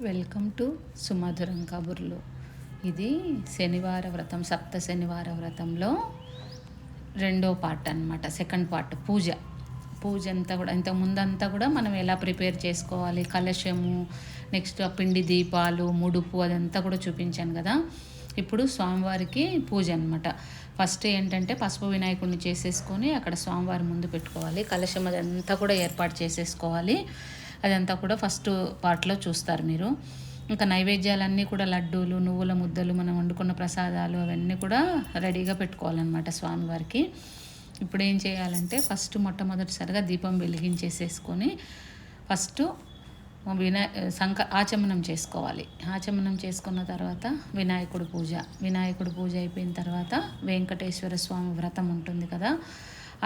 Welcome to సుమధురం కబుర్లు. ఇది శనివార వ్రతం, సప్త శనివార వ్రతంలో రెండో పార్ట్ అనమాట. సెకండ్ పార్ట్ పూజ అంతా కూడా ఇంతకు ముందంతా కూడా మనం ఎలా ప్రిపేర్ చేసుకోవాలి, కలశము, నెక్స్ట్ ఆ పిండి దీపాలు, ముడుపు, అదంతా కూడా చూపించాను కదా. ఇప్పుడు స్వామివారికి పూజ అనమాట. ఫస్ట్ ఏంటంటే పసుపు వినాయకుడిని చేసేసుకొని అక్కడ స్వామివారి ముందు పెట్టుకోవాలి. కలశం అదంతా కూడా ఏర్పాటు చేసేసుకోవాలి. అదంతా కూడా ఫస్ట్ పార్ట్లో చూస్తారు మీరు. ఇంకా నైవేద్యాలన్నీ కూడా లడ్డూలు, నువ్వుల ముద్దలు, మనం వండుకున్న ప్రసాదాలు అవన్నీ కూడా రెడీగా పెట్టుకోవాలన్నమాట స్వామివారికి. ఇప్పుడు ఏం చేయాలంటే ఫస్ట్ మొట్టమొదటిసారిగా దీపం వెలిగించేసేసుకొని ఫస్ట్ ఆచమనం చేసుకోవాలి. ఆచమనం చేసుకున్న తర్వాత వినాయకుడి పూజ అయిపోయిన తర్వాత వెంకటేశ్వర స్వామి వ్రతం ఉంటుంది కదా,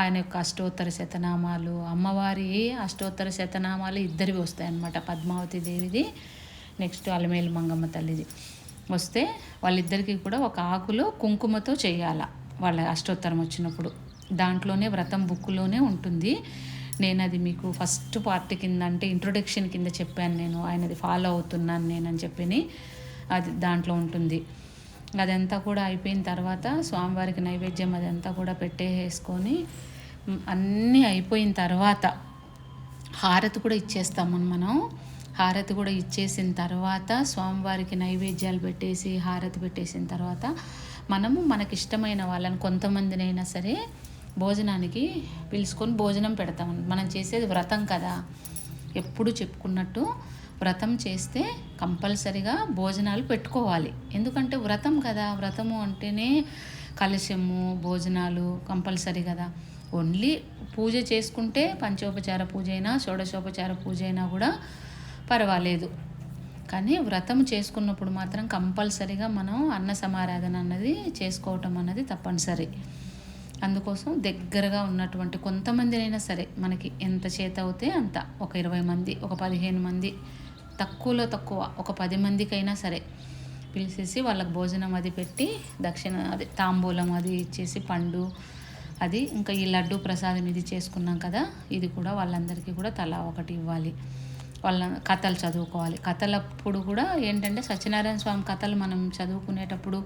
ఆయన యొక్క అష్టోత్తర శతనామాలు, అమ్మవారి అష్టోత్తర శతనామాలు ఇద్దరివి వస్తాయన్నమాట. పద్మావతి దేవిది, నెక్స్ట్ అలమేలు మంగమ్మ తల్లిది వస్తే వాళ్ళిద్దరికీ కూడా ఒక ఆకులో కుంకుమతో చేయాల. వాళ్ళ అష్టోత్తరం వచ్చినప్పుడు దాంట్లోనే వ్రతం బుక్లోనే ఉంటుంది. నేను అది మీకు ఫస్ట్ పార్ట్ కింద, అంటే ఇంట్రొడక్షన్ కింద చెప్పాను, నేను ఆయనది ఫాలో అవుతున్నాను నేనని చెప్పి అది దాంట్లో ఉంటుంది. అదంతా కూడా అయిపోయిన తర్వాత స్వామివారికి నైవేద్యం అదంతా కూడా పెట్టేసుకొని అన్నీ అయిపోయిన తర్వాత హారతి కూడా ఇచ్చేస్తాము మనం. హారతి కూడా ఇచ్చేసిన తర్వాత స్వామివారికి నైవేద్యాలు పెట్టేసి హారతి పెట్టేసిన తర్వాత మనము మనకిష్టమైన వాళ్ళని కొంతమందినైనా సరే భోజనానికి పిలుచుకొని భోజనం పెడతాం. మనం చేసేది వ్రతం కదా, ఎప్పుడు చెప్పుకున్నట్టు వ్రతం చేస్తే కంపల్సరిగా భోజనాలు పెట్టుకోవాలి. ఎందుకంటే వ్రతం కదా, వ్రతము అంటేనే కలశము, భోజనాలు కంపల్సరీ కదా. ఓన్లీ పూజ చేసుకుంటే పంచోపచార పూజ అయినా షోడశోపచార పూజ అయినా కూడా పర్వాలేదు, కానీ వ్రతం చేసుకున్నప్పుడు మాత్రం కంపల్సరీగా మనం అన్న సమారాధన అన్నది చేసుకోవటం అన్నది తప్పనిసరి. అందుకోసం దగ్గరగా ఉన్నటువంటి కొంతమందినైనా సరే, మనకి ఎంత చేత అవుతే అంత, ఒక 20 మంది, ఒక 15 మంది, తక్కువలో తక్కువ ఒక 10 మందికైనా సరే పిలిచేసి వాళ్ళకి భోజనం అది పెట్టి దక్షిణ అది తాంబూలం అది ఇచ్చేసి పండు అది, ఇంకా ఈ లడ్డు ప్రసాదం ఇది చేసుకున్నాం కదా, ఇది కూడా వాళ్ళందరికీ కూడా తలా ఒకటి ఇవ్వాలి. వాళ్ళ కథలు చదువుకోవాలి. కథలప్పుడు కూడా ఏంటంటే సత్యనారాయణ స్వామి కథలు మనం చదువుకునేటప్పుడు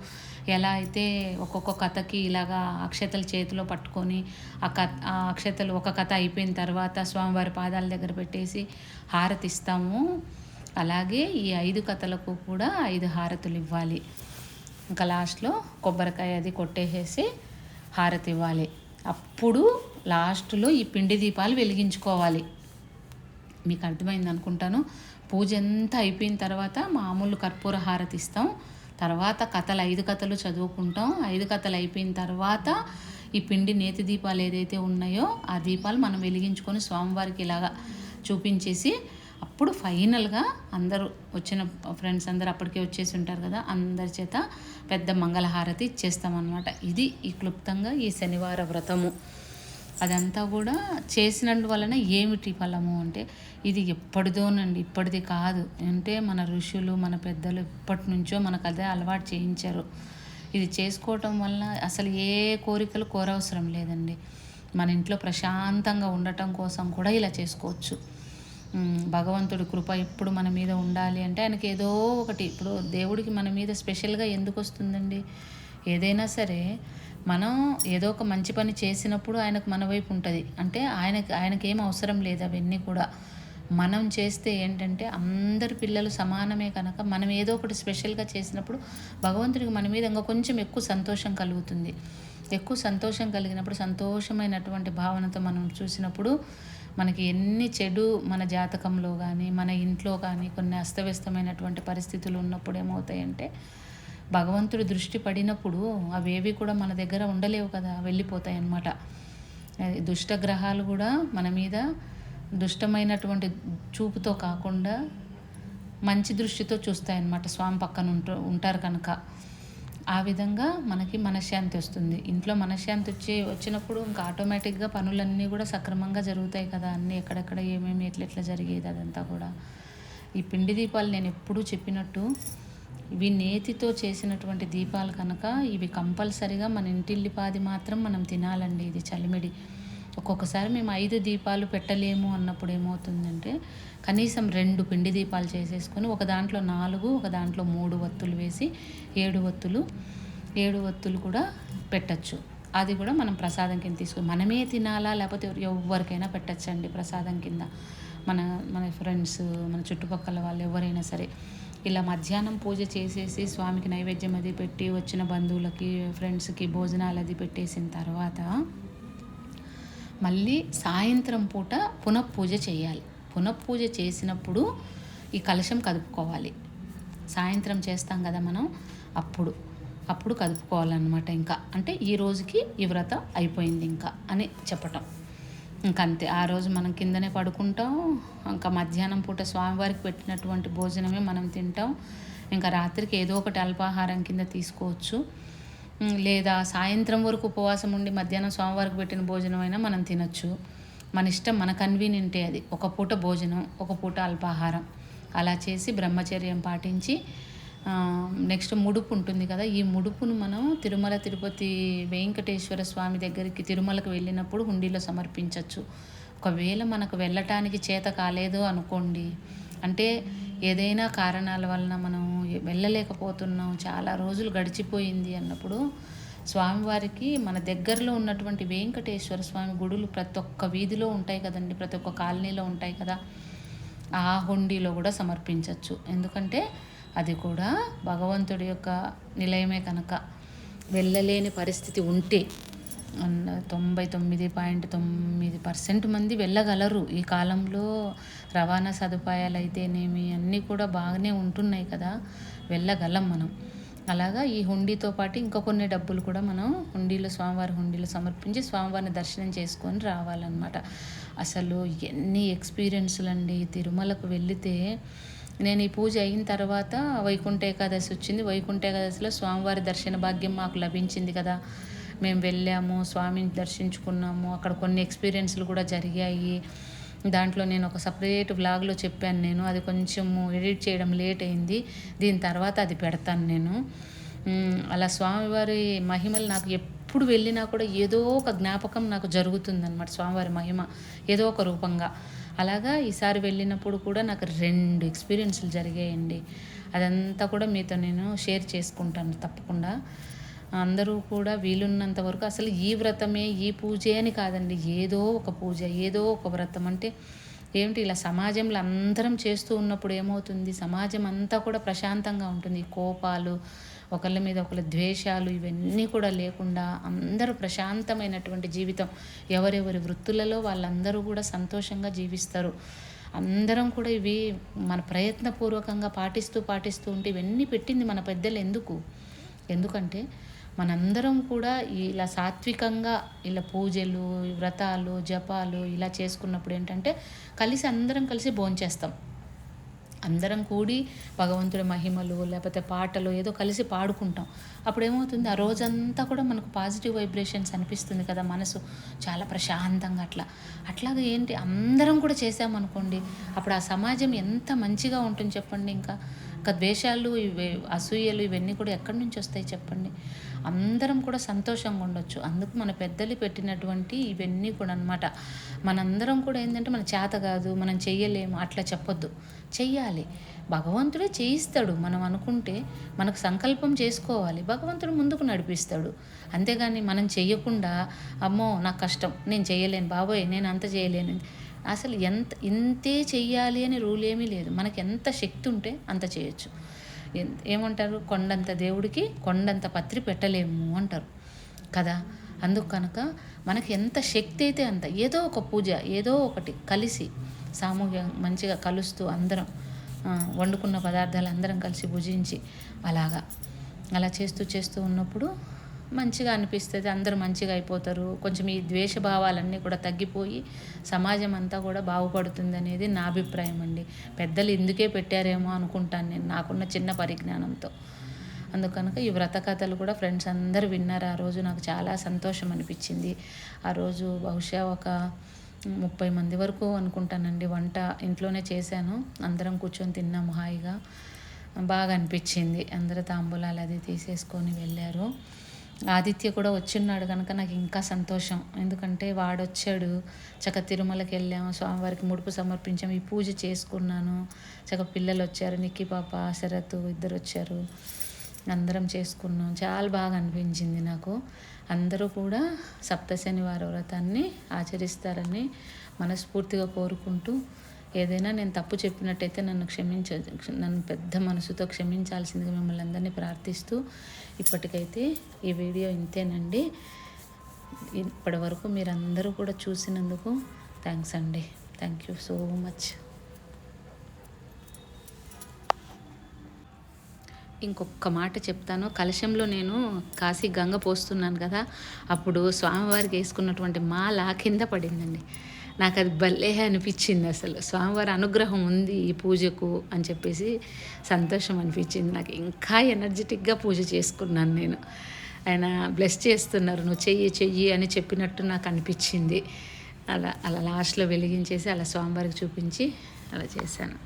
ఎలా అయితే ఒక్కొక్క కథకి ఇలాగా అక్షతలు చేతిలో పట్టుకొని ఆ అక్షతలు ఒక కథ అయిపోయిన తర్వాత స్వామివారి పాదాల దగ్గర పెట్టేసి హారతి ఇస్తాము, అలాగే ఈ 5 కథలకు కూడా 5 హారతులు ఇవ్వాలి. ఇంకా లాస్ట్లో కొబ్బరికాయ అది కొట్టేసేసి హారతి ఇవ్వాలి. అప్పుడు లాస్ట్లో ఈ పిండి దీపాలు వెలిగించుకోవాలి. మీకు అర్థమైంది అనుకుంటాను. పూజ అంతా అయిపోయిన తర్వాత మామూలు కర్పూర హారతి ఇస్తాం. తర్వాత 5 కథలు చదువుకుంటాం. 5 కథలు అయిపోయిన తర్వాత ఈ పిండి నేతి దీపాలు ఏదైతే ఉన్నాయో ఆ దీపాలు మనం వెలిగించుకొని స్వామివారికి ఇలాగా చూపించేసి అప్పుడు ఫైనల్గా అందరూ వచ్చిన ఫ్రెండ్స్ అందరూ అప్పటికే వచ్చేసి ఉంటారు కదా, అందరి చేత పెద్ద మంగళహారతి ఇచ్చేస్తామన్నమాట. ఇది ఈ క్లుప్తంగా ఈ శనివార వ్రతము. అదంతా కూడా చేసినందువలన ఏమిటి ఫలము అంటే, ఇది ఎప్పటిదోనండి, ఇప్పటిది కాదు. అంటే మన ఋషులు, మన పెద్దలు ఇప్పటి నుంచో మనకు అదే అలవాటు చేయించారు. ఇది చేసుకోవటం వల్ల అసలు ఏ కోరికలు కోరవసరం లేదండి. మన ఇంట్లో ప్రశాంతంగా ఉండటం కోసం కూడా ఇలా చేసుకోవచ్చు. భగవంతుడి కృప ఇప్పుడు మన మీద ఉండాలి అంటే ఆయనకి ఏదో ఒకటి, ఇప్పుడు దేవుడికి మన మీద స్పెషల్గా ఎందుకు వస్తుందండి? ఏదైనా సరే మనం ఏదో ఒక మంచి పని చేసినప్పుడు ఆయనకు మన వైపు ఉంటుంది. అంటే ఆయనకేం అవసరం లేదు అవన్నీ కూడా. మనం చేస్తే ఏంటంటే అందరి పిల్లలు సమానమే కనుక మనం ఏదో ఒకటి స్పెషల్గా చేసినప్పుడు భగవంతుడికి మన మీద ఇంకా కొంచెం ఎక్కువ సంతోషం కలుగుతుంది. ఎక్కువ సంతోషం కలిగినప్పుడు, సంతోషమైనటువంటి భావనతో మనం చూసినప్పుడు మనకి ఎన్ని చెడు మన జాతకంలో కానీ మన ఇంట్లో కానీ కొన్ని అస్తవ్యస్తమైనటువంటి పరిస్థితులు ఉన్నప్పుడు ఏమవుతాయంటే భగవంతుడి దృష్టి పడినప్పుడు అవేవి కూడా మన దగ్గర ఉండలేవు కదా, వెళ్ళిపోతాయి అన్నమాట. దుష్టగ్రహాలు కూడా మన మీద దుష్టమైనటువంటి చూపుతో కాకుండా మంచి దృష్టితో చూస్తాయన్నమాట, స్వామి పక్కన ఉంటారు కనుక. ఆ విధంగా మనకి మనశ్శాంతి వస్తుంది. ఇంట్లో మనశ్శాంతి వచ్చినప్పుడు ఇంకా ఆటోమేటిక్గా పనులన్నీ కూడా సక్రమంగా జరుగుతాయి కదా. అన్నీ ఎక్కడెక్కడ ఏమేమి ఎట్లెట్లా జరిగేది అదంతా కూడా. ఈ పిండి దీపాలు నేను ఎప్పుడూ చెప్పినట్టు ఇవి నేతితో చేసినటువంటి దీపాలు కనుక ఇవి కంపల్సరిగా మన ఇంటిల్లిపాది మాత్రం మనం తినాలండి. ఇది చలిమిడి ఒక్కొక్కసారి మేము 5 దీపాలు పెట్టలేము అన్నప్పుడు ఏమవుతుందంటే, కనీసం 2 పిండి దీపాలు చేసేసుకొని, ఒక దాంట్లో 4, ఒక దాంట్లో 3 వత్తులు వేసి 7 వత్తులు, 7 వత్తులు కూడా పెట్టచ్చు. అది కూడా మనం ప్రసాదం కింద మనమే తినాలా, లేకపోతే ఎవరికైనా పెట్టచ్చండి ప్రసాదం కింద. మన మన ఫ్రెండ్స్, మన చుట్టుపక్కల వాళ్ళు ఎవరైనా సరే. ఇలా మధ్యాహ్నం పూజ చేసేసి స్వామికి నైవేద్యం అది పెట్టి, వచ్చిన బంధువులకి, ఫ్రెండ్స్కి భోజనాలు అది పెట్టేసిన తర్వాత మళ్ళీ సాయంత్రం పూట పునఃపూజ చేయాలి. పునఃపూజ చేసినప్పుడు ఈ కలశం కదుపుకోవాలి. సాయంత్రం చేస్తాం కదా మనం, అప్పుడు కదుపుకోవాలన్నమాట. ఇంకా అంటే ఈ రోజుకి ఈ వ్రతం అయిపోయింది ఇంకా అని చెప్పటం. ఇంకంతే. ఆ రోజు మనం కిందనే పడుకుంటాం. ఇంకా మధ్యాహ్నం పూట స్వామివారికి పెట్టినటువంటి భోజనమే మనం తింటాం. ఇంకా రాత్రికి ఏదో ఒకటి అల్పాహారం కింద తీసుకోవచ్చు. లేదా సాయంత్రం వరకు ఉపవాసం ఉండి మధ్యాహ్నం స్వామివారికి పెట్టిన భోజనం అయినా మనం తినచ్చు. మన ఇష్టం, మన కన్వీనియంటే అది. ఒక పూట భోజనం, ఒక పూట అల్పాహారం అలా చేసి బ్రహ్మచర్యం పాటించి నెక్స్ట్ ముడుపు ఉంటుంది కదా, ఈ ముడుపును మనం తిరుమల తిరుపతి వెంకటేశ్వర స్వామి దగ్గరికి తిరుమలకు వెళ్ళినప్పుడు హుండీలో సమర్పించవచ్చు. ఒకవేళ మనకు వెళ్ళటానికి చేత కాలేదు అనుకోండి, అంటే ఏదైనా కారణాల వలన మనం వెళ్ళలేకపోతున్నాం, చాలా రోజులు గడిచిపోయింది అన్నప్పుడు స్వామివారికి మన దగ్గరలో ఉన్నటువంటి వెంకటేశ్వర స్వామి గుడులు ప్రతి ఒక్క వీధిలో ఉంటాయి కదండి, ప్రతి ఒక్క కాలనీలో ఉంటాయి కదా, ఆ హుండీలో కూడా సమర్పించవచ్చు. ఎందుకంటే అది కూడా భగవంతుడి యొక్క నిలయమే కనుక. వెళ్ళలేని పరిస్థితి ఉంటే 99.9% మంది వెళ్ళగలరు. ఈ కాలంలో రవాణా సదుపాయాలు అయితేనేమి అన్నీ కూడా బాగానే ఉంటున్నాయి కదా, వెళ్ళగలం మనం. అలాగా ఈ హుండీతో పాటు ఇంకా కొన్ని డబ్బులు కూడా మనం స్వామివారి హుండీలో సమర్పించి స్వామివారిని దర్శనం చేసుకొని రావాలన్నమాట. అసలు ఎన్ని ఎక్స్పీరియన్స్లు అండి. తిరుమలకు వెళితే నేను ఈ పూజ అయిన తర్వాత వైకుంఠ ఏకాదశి వచ్చింది. వైకుంఠ ఏకాదశిలో స్వామివారి దర్శన భాగ్యం మాకు లభించింది కదా, మేము వెళ్ళాము, స్వామిని దర్శించుకున్నాము. అక్కడ కొన్ని ఎక్స్పీరియన్స్లు కూడా జరిగాయి. దాంట్లో నేను ఒక సపరేట్ వ్లాగ్లో చెప్పాను నేను. అది కొంచెము ఎడిట్ చేయడం లేట్ అయింది. దీని తర్వాత అది పెడతాను నేను. అలా స్వామివారి మహిమలు నాకు ఎప్పుడు వెళ్ళినా కూడా ఏదో ఒక జ్ఞాపకం నాకు జరుగుతుందన్నమాట. స్వామివారి మహిమ ఏదో ఒక రూపంగా. అలాగా ఈసారి వెళ్ళినప్పుడు కూడా నాకు 2 ఎక్స్పీరియన్స్లు జరిగాయండి. అదంతా కూడా మీతో నేను షేర్ చేసుకుంటాను తప్పకుండా. అందరూ కూడా వీలున్నంత వరకు అసలు ఈ వ్రతమే, ఈ పూజే అని కాదండి, ఏదో ఒక పూజ, ఏదో ఒక వ్రతం. అంటే ఏమిటి, ఇలా సమాజంలో అందరం చేస్తూ ఉన్నప్పుడు ఏమవుతుంది, సమాజం అంతా కూడా ప్రశాంతంగా ఉంటుంది. కోపాలు, ఒకళ్ళ మీద ఒకళ్ళ ద్వేషాలు ఇవన్నీ కూడా లేకుండా అందరూ ప్రశాంతమైనటువంటి జీవితం, ఎవరెవరి వృత్తులలో వాళ్ళందరూ కూడా సంతోషంగా జీవిస్తారు. అందరం కూడా ఇవి మన ప్రయత్నపూర్వకంగా పాటిస్తూ ఉంటే ఇవన్నీ పెట్టింది మన పెద్దలు. ఎందుకంటే మనందరం కూడా ఇలా సాత్వికంగా ఇలా పూజలు, వ్రతాలు, జపాలు ఇలా చేసుకున్నప్పుడు ఏంటంటే అందరం కలిసి భోంచేస్తాం. అందరం కూడి భగవంతుడి మహిమలు లేకపోతే పాటలు ఏదో కలిసి పాడుకుంటాం. అప్పుడు ఏమవుతుంది, ఆ రోజంతా కూడా మనకు పాజిటివ్ వైబ్రేషన్స్ అనిపిస్తుంది కదా, మనసు చాలా ప్రశాంతంగా. అట్లాగా ఏంటి అందరం కూడా చేసామనుకోండి, అప్పుడు ఆ సమాజం ఎంత మంచిగా ఉంటుంది చెప్పండి. ఇంకా ద్వేషాలు, అసూయలు ఇవన్నీ కూడా ఎక్కడి నుంచి వస్తాయి చెప్పండి. అందరం కూడా సంతోషంగా ఉండొచ్చు. అందుకు మన పెద్దలు పెట్టినటువంటి ఇవన్నీ కూడా అనమాట. మనందరం కూడా ఏంటంటే మన చేత కాదు, మనం చెయ్యలేము అట్లా చెప్పొద్దు. చెయ్యాలి, భగవంతుడే చేయిస్తాడు. మనం అనుకుంటే మనకు సంకల్పం చేసుకోవాలి, భగవంతుడు ముందుకు నడిపిస్తాడు. అంతేగాని మనం చెయ్యకుండా అమ్మో నాకు కష్టం, నేను చేయలేను, బాబోయ్ నేను అంత చేయలేను, అసలు ఇంతే చెయ్యాలి అని రూల్ ఏమీ లేదు. మనకి ఎంత శక్తి ఉంటే అంత చేయొచ్చు. ఏమంటారు, కొండంత దేవుడికి కొండంత పత్రి పెట్టలేము అంటారు కదా. అందుకు కనుక మనకి ఎంత శక్తి అయితే అంత, ఏదో ఒక పూజ, ఏదో ఒకటి కలిసి సామూహిక మంచిగా కలుస్తూ అందరం వండుకున్న పదార్థాలు అందరం కలిసి భుజించి అలా చేస్తూ ఉన్నప్పుడు మంచిగా అనిపిస్తుంది. అందరూ మంచిగా అయిపోతారు. కొంచెం ఈ ద్వేషభావాలన్నీ కూడా తగ్గిపోయి సమాజం అంతా కూడా బాగుపడుతుంది అనేది నా అభిప్రాయం అండి. పెద్దలు ఇందుకే పెట్టారేమో అనుకుంటాను నేను, నాకున్న చిన్న పరిజ్ఞానంతో. అందుకనుక ఈ వ్రత కథలు కూడా ఫ్రెండ్స్ అందరూ విన్నారు. ఆ రోజు నాకు చాలా సంతోషం అనిపించింది. ఆ రోజు బహుశా ఒక 30 మంది వరకు అనుకుంటానండి. వంట ఇంట్లోనే చేశాను, అందరం కూర్చొని తిన్నాము హాయిగా. బాగా అనిపించింది. అందరూ తాంబూలాలు అది తీసేసుకొని వెళ్ళారు. ఆదిత్య కూడా వచ్చిన్నాడు కనుక నాకు ఇంకా సంతోషం. ఎందుకంటే వాడొచ్చాడు, తిరుమలకి వెళ్ళాము, స్వామివారికి ముడుపు సమర్పించాము, ఈ పూజ చేసుకున్నాను. పిల్లలు వచ్చారు, నిక్కి పాప శరత్ ఇద్దరు వచ్చారు, అందరం చేసుకున్నాం. చాలా బాగా అనిపించింది నాకు. అందరూ కూడా సప్తశనివార వ్రతాన్ని ఆచరిస్తారని మనస్ఫూర్తిగా కోరుకుంటూ, ఏదైనా నేను తప్పు చెప్పినట్టయితే నన్ను పెద్ద మనసుతో క్షమించాల్సిందిగా మిమ్మల్ని అందరినీ ప్రార్థిస్తూ, ఇప్పటికైతే ఈ వీడియో ఇంతేనండి. ఇప్పటి వరకు మీరందరూ కూడా చూసినందుకు థ్యాంక్స్ అండి. Thank you so much. ఇంకొక మాట చెప్తాను. కలశంలో నేను కాశీ గంగ పోస్తున్నాను కదా, అప్పుడు స్వామివారికి వేసుకున్నటువంటి మాల కింద పడిందండి. నాకు అది భలే అనిపించింది. అసలు స్వామివారి అనుగ్రహం ఉంది ఈ పూజకు అని చెప్పేసి సంతోషం అనిపించింది నాకు. ఇంకా ఎనర్జెటిక్గా పూజ చేసుకున్నాను నేను. ఆయన బ్లెస్ చేస్తున్నారు, నువ్వు చెయ్యి అని చెప్పినట్టు నాకు అనిపించింది. అలా లాస్ట్లో వెలిగించేసి అలా స్వామివారికి చూపించి అలా చేశాను.